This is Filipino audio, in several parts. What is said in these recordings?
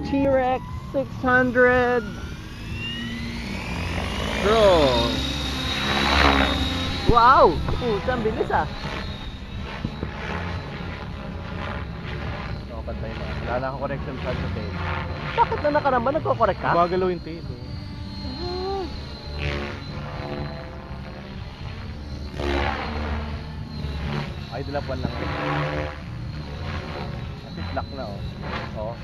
T-Rex 600 Bro. Wow! Ang bilis ah. Pantay na. Wala na akong correction pad sa tail. Bakit na nakaramba? Nagko-correct ka? Gumagalaw yung tail. Idle up 1 lang. Kasi slack na oh. Oh.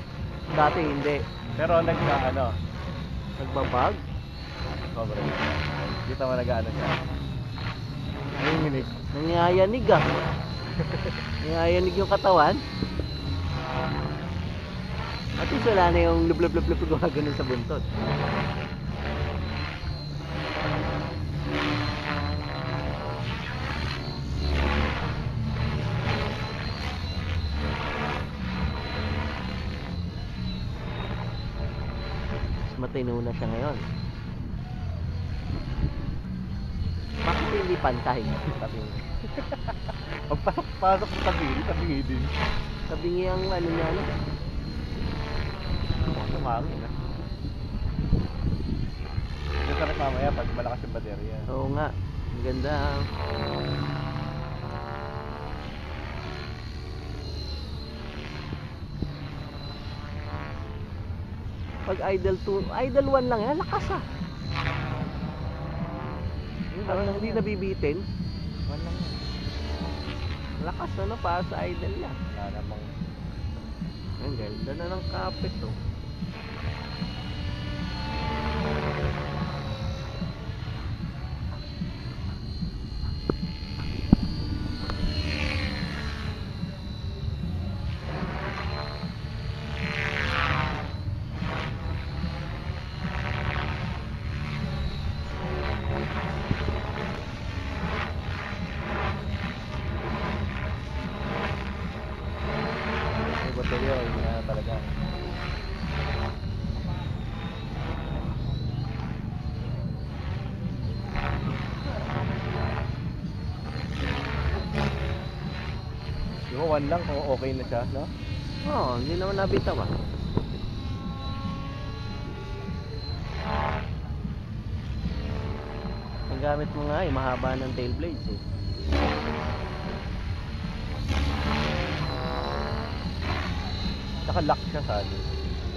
Dati hindi. Pero ano, Nagbabag? sobre. Dito mo nag-ano siya. Nanginginig. Nangyayanig ah. Nangyayanig yung katawan. At least wala na yung lublub-lublub gumagano sa buntot. Matino na siya ngayon. Bakit hindi pantay? Pagpasok sa tabi din. Sabingi ang ano niya ano? Sumangin na. Yung sarap mamaya pag malakas yung baterya. Oo nga. Ang ganda. Pag idle 1 lang yan, lakas ah. Parang hindi nabibitin. 1 lang yan. Lakas ano para sa idle niya. Wala namang. Ang ganda na ng kapit oh. Baterya, yun na talaga. Yung 1 lang kung okay na siya, no? Oo, hindi naman nabitaw ah. Ang gamit mo nga eh, mahaba ng tail blades eh. Saka lock siya sa atin.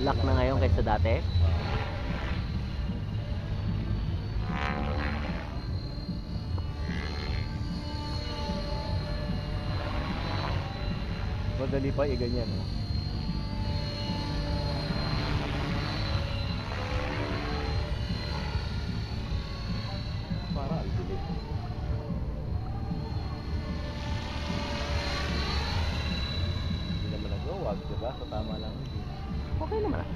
Lock na ngayon kaysa dati. Madali pa i-ganyan, no? Para ang bilis. Hindi naman nag-wag, diba? So tama lang. Okay naman ah.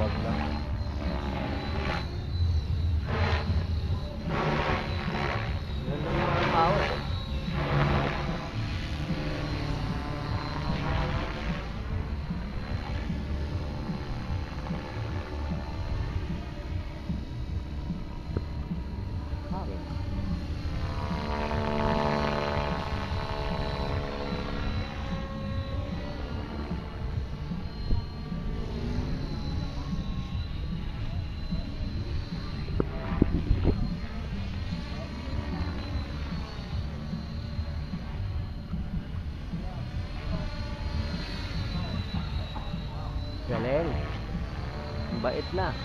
Wag lang. Ganda ng mga power eh. Hangin. Galing. Ang bait na.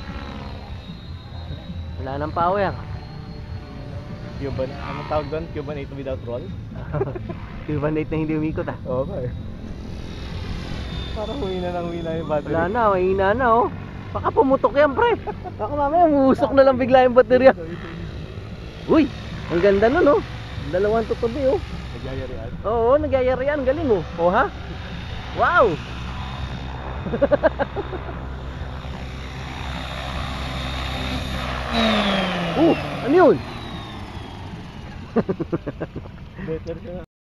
Wala nang power. Cuban, anong tawag doon? Cuban 8 without roll? Cuban 8 na hindi umikot ah. Okay. Parang huwi na yung battery. Wala na, mahina na oh. Baka pumutok yan pre. Baka mamaya umusok na lang bigla yung baterya. Uy, ang ganda nun oh. Dalawang tutubi oh. Nagyayarian. Oo, nagyayarian. Galing oh. Oh ha? Wow! Ano yun? Better siya.